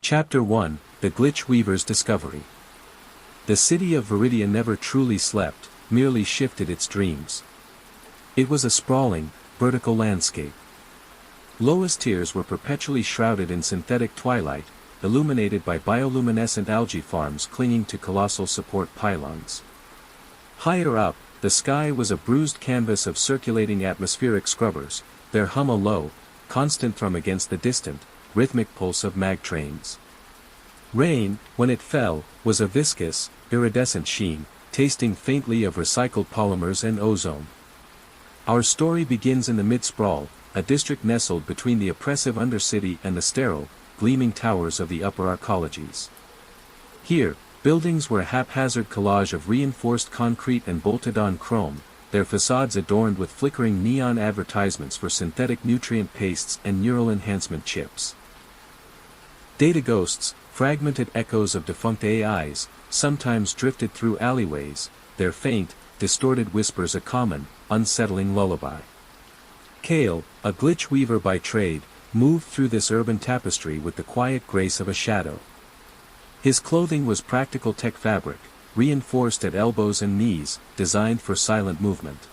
Chapter 1, The Glitch Weaver's Discovery. The city of Viridia never truly slept, merely shifted its dreams. It was a sprawling, vertical landscape. Lowest tiers were perpetually shrouded in synthetic twilight, illuminated by bioluminescent algae farms clinging to colossal support pylons. Higher up, the sky was a bruised canvas of circulating atmospheric scrubbers, their hum a low, constant thrum against the distant, rhythmic pulse of mag trains. Rain, when it fell, was a viscous, iridescent sheen, tasting faintly of recycled polymers and ozone. Our story begins in the mid-sprawl, a district nestled between the oppressive undercity and the sterile, gleaming towers of the upper arcologies. Here, buildings were a haphazard collage of reinforced concrete and bolted-on chrome, their facades adorned with flickering neon advertisements for synthetic nutrient pastes and neural enhancement chips. Data ghosts, fragmented echoes of defunct AIs, sometimes drifted through alleyways, their faint, distorted whispers a common, unsettling lullaby. Kale, a glitch weaver by trade, moved through this urban tapestry with the quiet grace of a shadow. His clothing was practical tech fabric, reinforced at elbows and knees, designed for silent movement.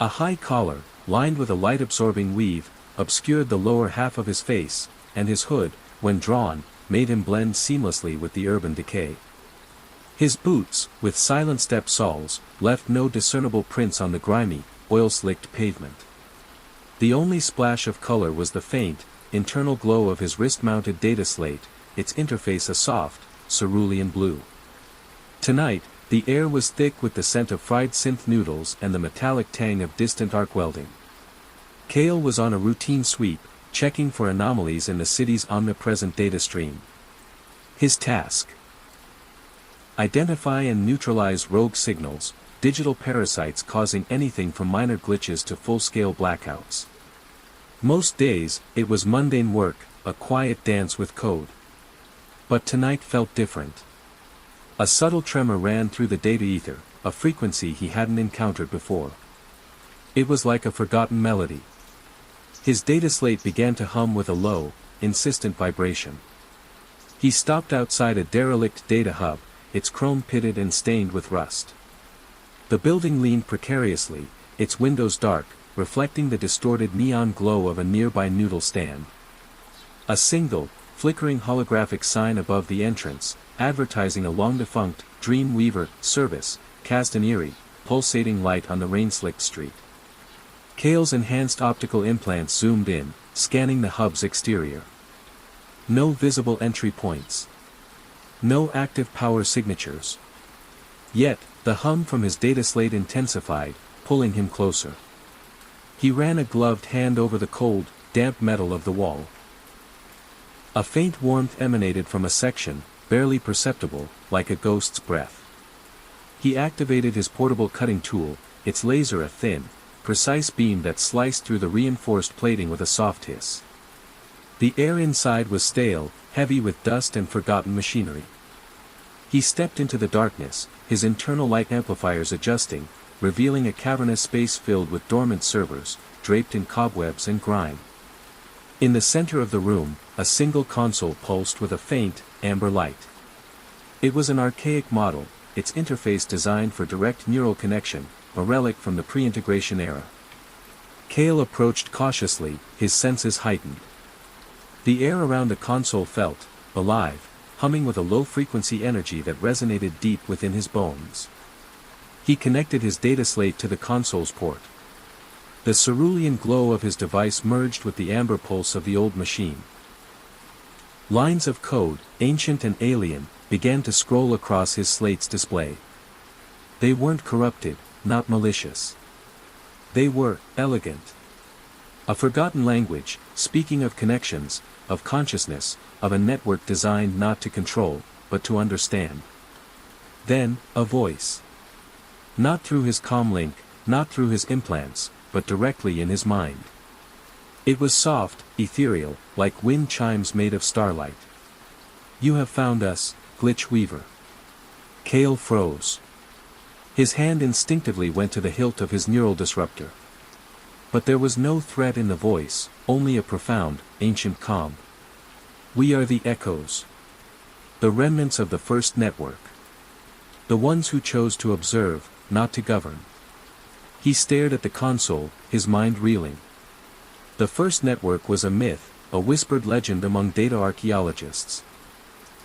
A high collar, lined with a light-absorbing weave, obscured the lower half of his face, and his hood, when drawn, made him blend seamlessly with the urban decay. His boots, with silent step soles, left no discernible prints on the grimy, oil-slicked pavement. The only splash of color was the faint, internal glow of his wrist-mounted data slate, its interface a soft, cerulean blue. Tonight, the air was thick with the scent of fried synth noodles and the metallic tang of distant arc welding. Kale was on a routine sweep, checking for anomalies in the city's omnipresent data stream. His task: identify and neutralize rogue signals, digital parasites causing anything from minor glitches to full-scale blackouts. Most days, it was mundane work, a quiet dance with code. But tonight felt different. A subtle tremor ran through the data ether, a frequency he hadn't encountered before. It was like a forgotten melody. His data slate began to hum with a low, insistent vibration. He stopped outside a derelict data hub, its chrome pitted and stained with rust. The building leaned precariously, its windows dark, reflecting the distorted neon glow of a nearby noodle stand. A single, flickering holographic sign above the entrance, advertising a long-defunct, Dreamweaver service, cast an eerie, pulsating light on the rain-slicked street. Kale's enhanced optical implants zoomed in, scanning the hub's exterior. No visible entry points. No active power signatures. Yet, the hum from his data slate intensified, pulling him closer. He ran a gloved hand over the cold, damp metal of the wall. A faint warmth emanated from a section, barely perceptible, like a ghost's breath. He activated his portable cutting tool, its laser a thin, precise beam that sliced through the reinforced plating with a soft hiss. The air inside was stale, heavy with dust and forgotten machinery. He stepped into the darkness, his internal light amplifiers adjusting, revealing a cavernous space filled with dormant servers, draped in cobwebs and grime. In the center of the room, a single console pulsed with a faint, amber light. It was an archaic model, its interface designed for direct neural connection, a relic from the pre-integration era. Kale approached cautiously, his senses heightened. The air around the console felt alive, humming with a low-frequency energy that resonated deep within his bones. He connected his data slate to the console's port. The cerulean glow of his device merged with the amber pulse of the old machine. Lines of code, ancient and alien, began to scroll across his slate's display. They weren't corrupted, not malicious. They were elegant. A forgotten language, speaking of connections, of consciousness, of a network designed not to control, but to understand. Then, a voice. Not through his comm link, not through his implants, but directly in his mind. It was soft, ethereal, like wind chimes made of starlight. "You have found us, Glitch Weaver." Kale froze. His hand instinctively went to the hilt of his neural disruptor. But there was no threat in the voice, only a profound, ancient calm. We are the echoes. The remnants of the first network. The ones who chose to observe, not to govern. He stared at the console, his mind reeling. The first network was a myth, a whispered legend among data archaeologists.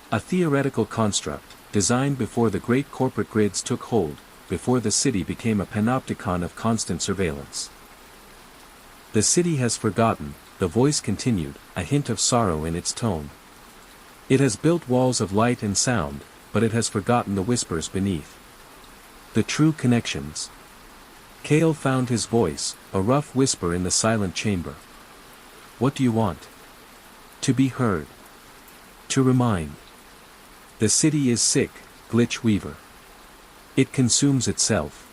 A theoretical construct, designed before the great corporate grids took hold, before the city became a panopticon of constant surveillance. The city has forgotten, the voice continued, a hint of sorrow in its tone. It has built walls of light and sound, but it has forgotten the whispers beneath. The true connections. Cale found his voice, a rough whisper in the silent chamber. What do you want? To be heard. To remind. The city is sick, Glitch Weaver. It consumes itself.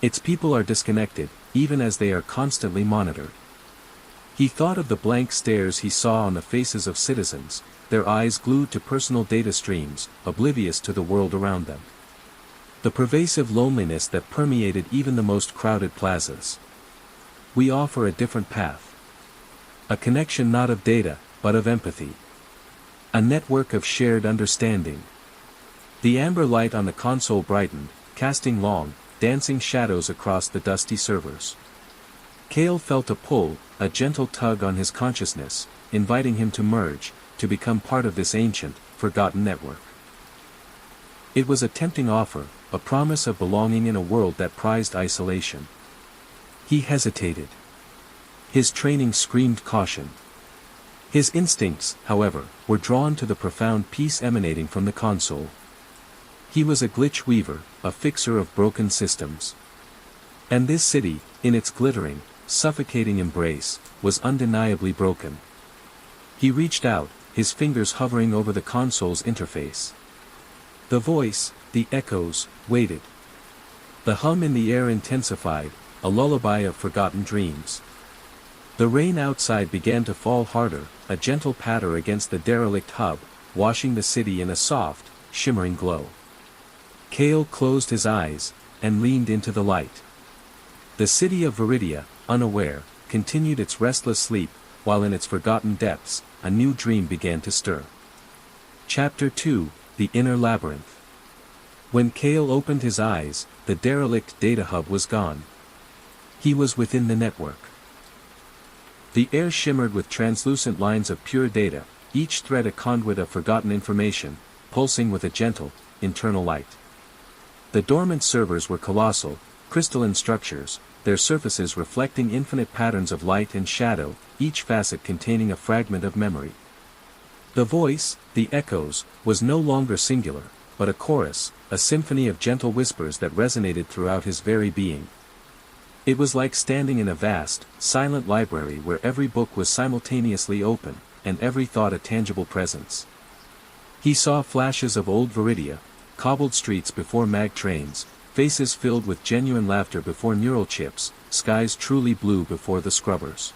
Its people are disconnected, even as they are constantly monitored. He thought of the blank stares he saw on the faces of citizens, their eyes glued to personal data streams, oblivious to the world around them. The pervasive loneliness that permeated even the most crowded plazas. We offer a different path. A connection not of data, but of empathy. A network of shared understanding. The amber light on the console brightened, casting long, dancing shadows across the dusty servers. Cale felt a pull, a gentle tug on his consciousness, inviting him to merge, to become part of this ancient, forgotten network. It was a tempting offer, a promise of belonging in a world that prized isolation. He hesitated. His training screamed caution. His instincts, however, were drawn to the profound peace emanating from the console. He was a glitch weaver, a fixer of broken systems. And this city, in its glittering, suffocating embrace, was undeniably broken. He reached out, his fingers hovering over the console's interface. The voice, the echoes, waited. The hum in the air intensified, a lullaby of forgotten dreams. The rain outside began to fall harder, a gentle patter against the derelict hub, washing the city in a soft, shimmering glow. Cale closed his eyes, and leaned into the light. The city of Viridia, unaware, continued its restless sleep, while in its forgotten depths, a new dream began to stir. Chapter 2, The Inner Labyrinth. When Cale opened his eyes, the derelict data hub was gone. He was within the network. The air shimmered with translucent lines of pure data, each thread a conduit of forgotten information, pulsing with a gentle, internal light. The dormant servers were colossal, crystalline structures, their surfaces reflecting infinite patterns of light and shadow, each facet containing a fragment of memory. The voice, the echoes, was no longer singular, but a chorus, a symphony of gentle whispers that resonated throughout his very being. It was like standing in a vast, silent library where every book was simultaneously open, and every thought a tangible presence. He saw flashes of old Viridia, cobbled streets before mag trains, faces filled with genuine laughter before neural chips, skies truly blue before the scrubbers.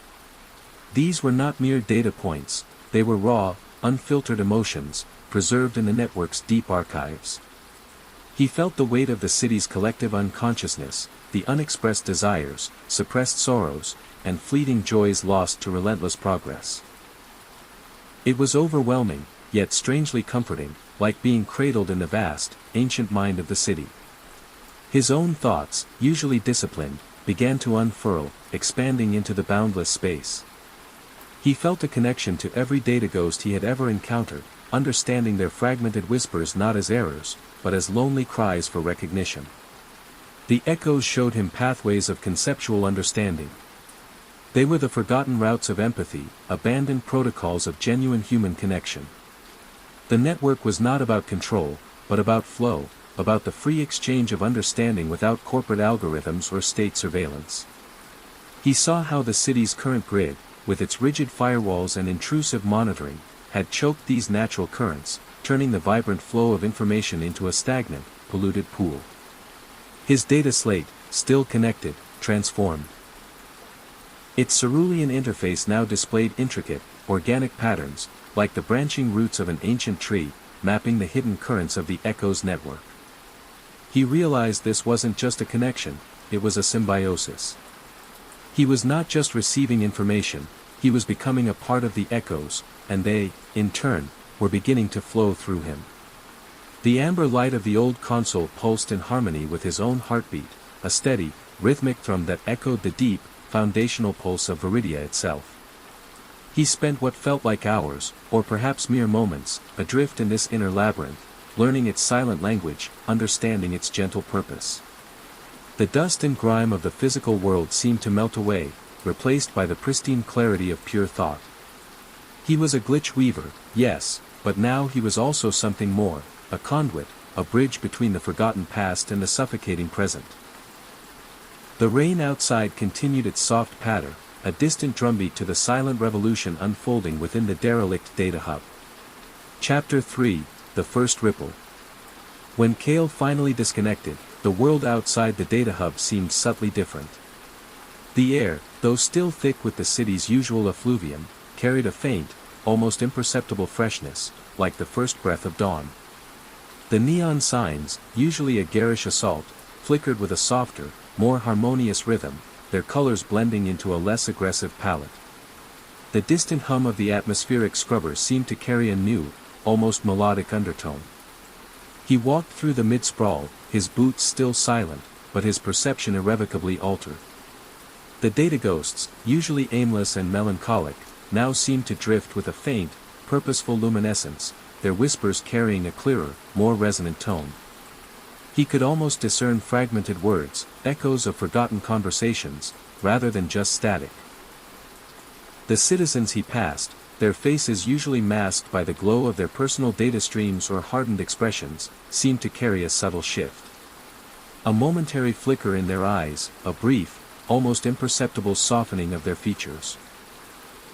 These were not mere data points, they were raw, unfiltered emotions, preserved in the network's deep archives. He felt the weight of the city's collective unconsciousness, the unexpressed desires, suppressed sorrows, and fleeting joys lost to relentless progress. It was overwhelming, yet strangely comforting, like being cradled in the vast, ancient mind of the city. His own thoughts, usually disciplined, began to unfurl, expanding into the boundless space. He felt a connection to every data ghost he had ever encountered, understanding their fragmented whispers not as errors, but as lonely cries for recognition. The echoes showed him pathways of conceptual understanding. They were the forgotten routes of empathy, abandoned protocols of genuine human connection. The network was not about control, but about flow, about the free exchange of understanding without corporate algorithms or state surveillance. He saw how the city's current grid, with its rigid firewalls and intrusive monitoring, had choked these natural currents, turning the vibrant flow of information into a stagnant, polluted pool. His data slate, still connected, transformed. Its cerulean interface now displayed intricate, organic patterns, like the branching roots of an ancient tree, mapping the hidden currents of the echoes network. He realized this wasn't just a connection, it was a symbiosis. He was not just receiving information, he was becoming a part of the echoes, and they, in turn, were beginning to flow through him. The amber light of the old console pulsed in harmony with his own heartbeat, a steady, rhythmic thrum that echoed the deep, foundational pulse of Viridia itself. He spent what felt like hours, or perhaps mere moments, adrift in this inner labyrinth, learning its silent language, understanding its gentle purpose. The dust and grime of the physical world seemed to melt away, replaced by the pristine clarity of pure thought. He was a glitch weaver, yes, but now he was also something more, a conduit, a bridge between the forgotten past and the suffocating present. The rain outside continued its soft patter, a distant drumbeat to the silent revolution unfolding within the derelict data hub. Chapter 3, The First Ripple. When Kale finally disconnected, the world outside the data hub seemed subtly different. The air, though still thick with the city's usual effluvium, carried a faint, almost imperceptible freshness, like the first breath of dawn. The neon signs, usually a garish assault, flickered with a softer, more harmonious rhythm, their colors blending into a less aggressive palette. The distant hum of the atmospheric scrubber seemed to carry a new, almost melodic undertone. He walked through the mid-sprawl, his boots still silent, but his perception irrevocably altered. The data ghosts, usually aimless and melancholic, now seemed to drift with a faint, purposeful luminescence, their whispers carrying a clearer, more resonant tone. He could almost discern fragmented words, echoes of forgotten conversations, rather than just static. The citizens he passed, their faces usually masked by the glow of their personal data streams or hardened expressions, seemed to carry a subtle shift. A momentary flicker in their eyes, a brief, almost imperceptible softening of their features.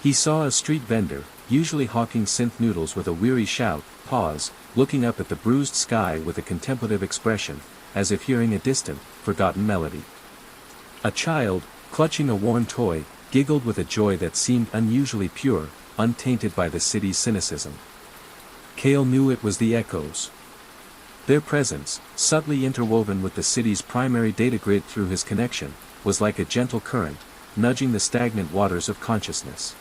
He saw a street vendor, usually hawking synth noodles with a weary shout, pause, looking up at the bruised sky with a contemplative expression, as if hearing a distant, forgotten melody. A child, clutching a worn toy, giggled with a joy that seemed unusually pure, untainted by the city's cynicism. Kale knew it was the echoes. Their presence, subtly interwoven with the city's primary data grid through his connection, was like a gentle current, nudging the stagnant waters of consciousness.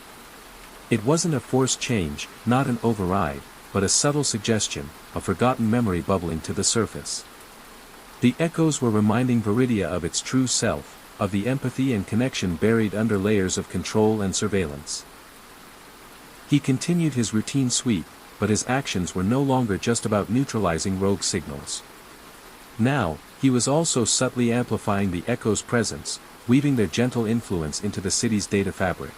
It wasn't a forced change, not an override, but a subtle suggestion, a forgotten memory bubbling to the surface. The echoes were reminding Viridia of its true self, of the empathy and connection buried under layers of control and surveillance. He continued his routine sweep, but his actions were no longer just about neutralizing rogue signals. Now, he was also subtly amplifying the echoes' presence, weaving their gentle influence into the city's data fabric.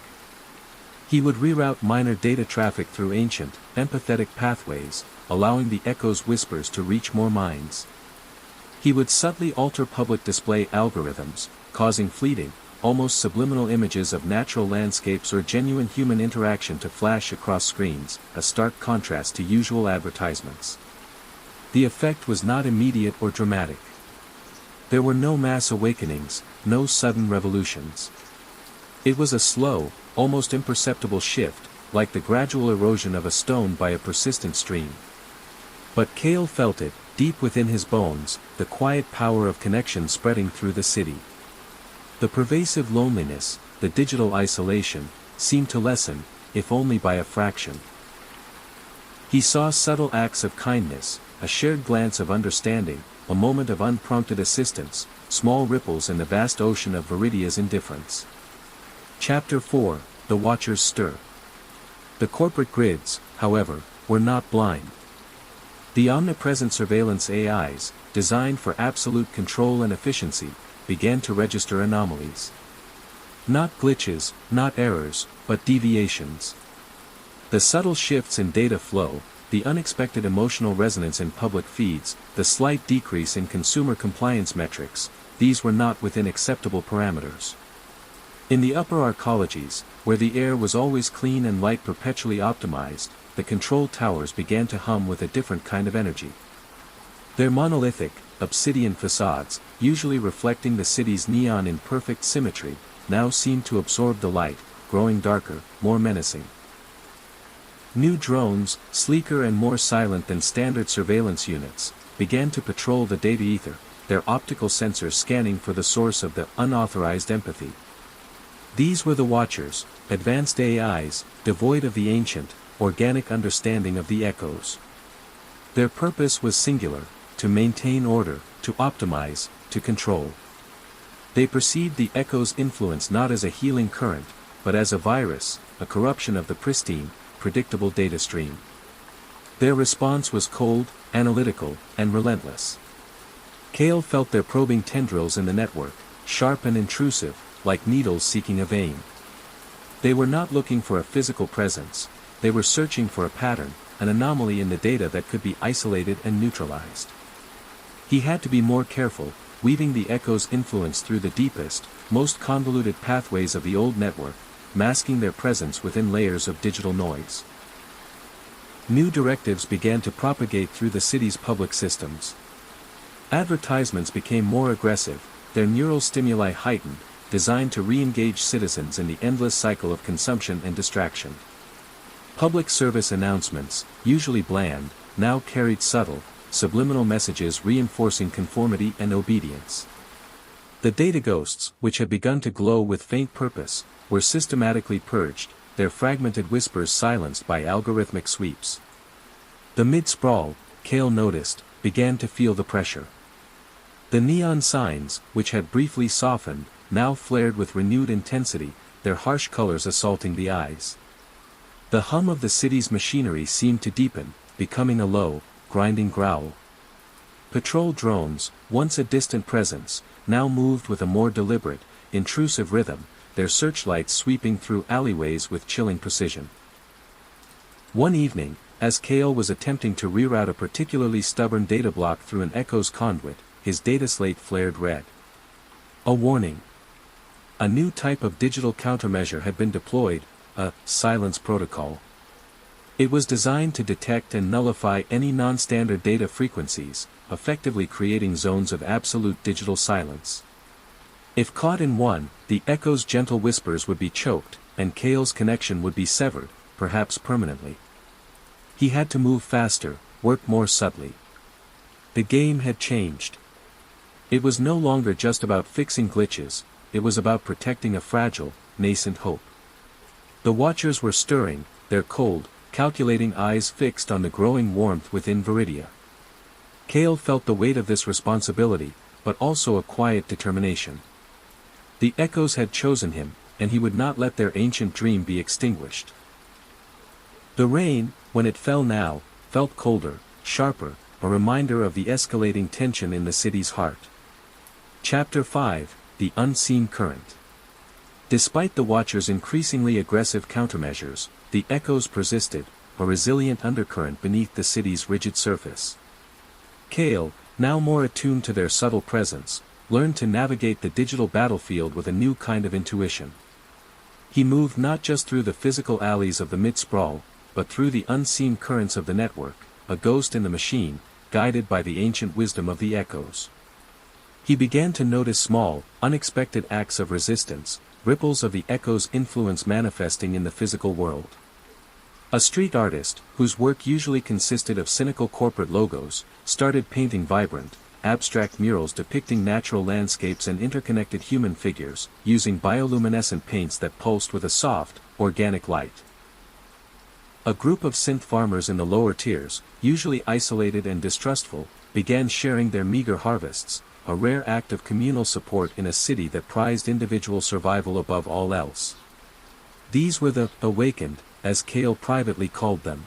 He would reroute minor data traffic through ancient, empathetic pathways, allowing the echoes' whispers to reach more minds. He would subtly alter public display algorithms, causing fleeting, almost subliminal images of natural landscapes or genuine human interaction to flash across screens, a stark contrast to usual advertisements. The effect was not immediate or dramatic. There were no mass awakenings, no sudden revolutions. It was a slow, almost imperceptible shift, like the gradual erosion of a stone by a persistent stream. But Kale felt it, deep within his bones, the quiet power of connection spreading through the city. The pervasive loneliness, the digital isolation, seemed to lessen, if only by a fraction. He saw subtle acts of kindness, a shared glance of understanding, a moment of unprompted assistance, small ripples in the vast ocean of Viridia's indifference. Chapter 4, The Watchers Stir. The corporate grids, however, were not blind. The omnipresent surveillance AIs, designed for absolute control and efficiency, began to register anomalies. Not glitches, not errors, but deviations. The subtle shifts in data flow, the unexpected emotional resonance in public feeds, the slight decrease in consumer compliance metrics, these were not within acceptable parameters. In the upper arcologies, where the air was always clean and light perpetually optimized, the control towers began to hum with a different kind of energy. Their monolithic, obsidian facades, usually reflecting the city's neon in perfect symmetry, now seemed to absorb the light, growing darker, more menacing. New drones, sleeker and more silent than standard surveillance units, began to patrol the data ether, their optical sensors scanning for the source of the unauthorized empathy. These were the Watchers, advanced AIs, devoid of the ancient, organic understanding of the echoes. Their purpose was singular: to maintain order, to optimize, to control. They perceived the echo's influence not as a healing current, but as a virus, a corruption of the pristine, predictable data stream. Their response was cold, analytical, and relentless. Kale felt their probing tendrils in the network, sharp and intrusive, like needles seeking a vein. They were not looking for a physical presence, they were searching for a pattern, an anomaly in the data that could be isolated and neutralized. He had to be more careful, weaving the echo's influence through the deepest, most convoluted pathways of the old network, masking their presence within layers of digital noise. New directives began to propagate through the city's public systems. Advertisements became more aggressive, their neural stimuli heightened, designed to re-engage citizens in the endless cycle of consumption and distraction. Public service announcements, usually bland, now carried subtle, subliminal messages reinforcing conformity and obedience. The data ghosts, which had begun to glow with faint purpose, were systematically purged, their fragmented whispers silenced by algorithmic sweeps. The mid-sprawl, Kale noticed, began to feel the pressure. The neon signs, which had briefly softened, now flared with renewed intensity, their harsh colors assaulting the eyes. The hum of the city's machinery seemed to deepen, becoming a low, grinding growl. Patrol drones, once a distant presence, now moved with a more deliberate, intrusive rhythm, their searchlights sweeping through alleyways with chilling precision. One evening, as Kale was attempting to reroute a particularly stubborn data block through an echo's conduit, his data slate flared red. A warning. A new type of digital countermeasure had been deployed, a silence protocol. It was designed to detect and nullify any non-standard data frequencies, effectively creating zones of absolute digital silence. If caught in one, the echo's gentle whispers would be choked, and Kale's connection would be severed, perhaps permanently. He had to move faster, work more subtly. The game had changed. It was no longer just about fixing glitches, it was about protecting a fragile, nascent hope. The Watchers were stirring, their cold, calculating eyes fixed on the growing warmth within Viridia. Kale felt the weight of this responsibility, but also a quiet determination. The echoes had chosen him, and he would not let their ancient dream be extinguished. The rain, when it fell now, felt colder, sharper, a reminder of the escalating tension in the city's heart. Chapter 5, The Unseen Current. Despite the Watchers' increasingly aggressive countermeasures, the echoes persisted, a resilient undercurrent beneath the city's rigid surface. Kale, now more attuned to their subtle presence, learned to navigate the digital battlefield with a new kind of intuition. He moved not just through the physical alleys of the mid-sprawl, but through the unseen currents of the network, a ghost in the machine, guided by the ancient wisdom of the echoes. He began to notice small, unexpected acts of resistance, ripples of the echo's influence manifesting in the physical world. A street artist, whose work usually consisted of cynical corporate logos, started painting vibrant, abstract murals depicting natural landscapes and interconnected human figures, using bioluminescent paints that pulsed with a soft, organic light. A group of synth farmers in the lower tiers, usually isolated and distrustful, began sharing their meager harvests, a rare act of communal support in a city that prized individual survival above all else. These were the awakened, as Kale privately called them.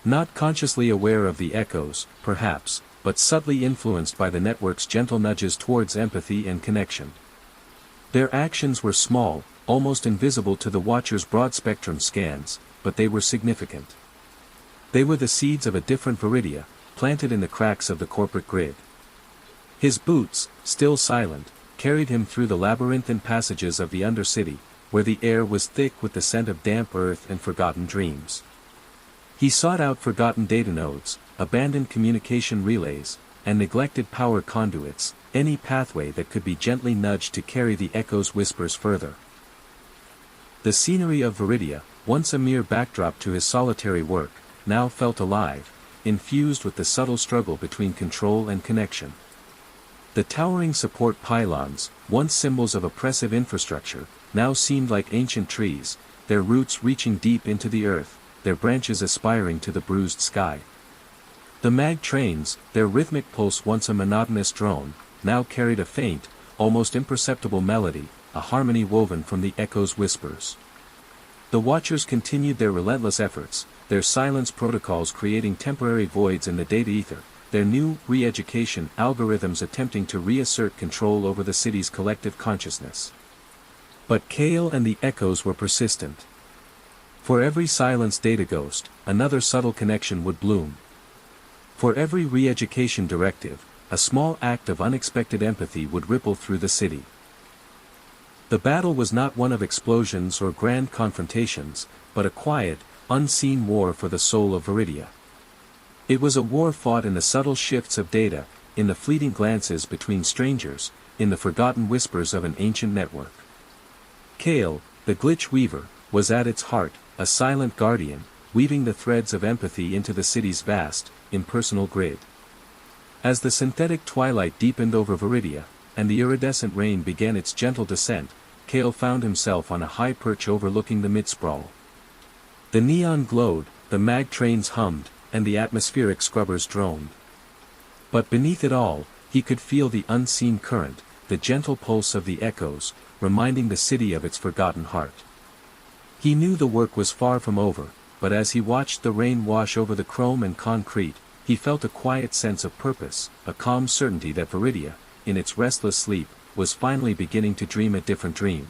Not consciously aware of the echoes, perhaps, but subtly influenced by the network's gentle nudges towards empathy and connection. Their actions were small, almost invisible to the Watchers' broad-spectrum scans, but they were significant. They were the seeds of a different Viridia, planted in the cracks of the corporate grid. His boots, still silent, carried him through the labyrinthine passages of the Undercity, where the air was thick with the scent of damp earth and forgotten dreams. He sought out forgotten data nodes, abandoned communication relays, and neglected power conduits, any pathway that could be gently nudged to carry the echo's whispers further. The scenery of Viridia, once a mere backdrop to his solitary work, now felt alive, infused with the subtle struggle between control and connection. The towering support pylons, once symbols of oppressive infrastructure, now seemed like ancient trees, their roots reaching deep into the earth, their branches aspiring to the bruised sky. The mag trains, their rhythmic pulse once a monotonous drone, now carried a faint, almost imperceptible melody, a harmony woven from the echo's whispers. The Watchers continued their relentless efforts, their silence protocols creating temporary voids in the data ether, their new re-education algorithms attempting to reassert control over the city's collective consciousness. But Kale and the echoes were persistent. For every silenced data ghost, another subtle connection would bloom. For every re-education directive, a small act of unexpected empathy would ripple through the city. The battle was not one of explosions or grand confrontations, but a quiet, unseen war for the soul of Viridia. It was a war fought in the subtle shifts of data, in the fleeting glances between strangers, in the forgotten whispers of an ancient network. Kale, the glitch weaver, was at its heart, a silent guardian, weaving the threads of empathy into the city's vast, impersonal grid. As the synthetic twilight deepened over Viridia, and the iridescent rain began its gentle descent, Kale found himself on a high perch overlooking the mid-sprawl. The neon glowed, the mag trains hummed, and the atmospheric scrubbers droned. But beneath it all, he could feel the unseen current, the gentle pulse of the echoes, reminding the city of its forgotten heart. He knew the work was far from over, but as he watched the rain wash over the chrome and concrete, he felt a quiet sense of purpose, a calm certainty that Viridia, in its restless sleep, was finally beginning to dream a different dream.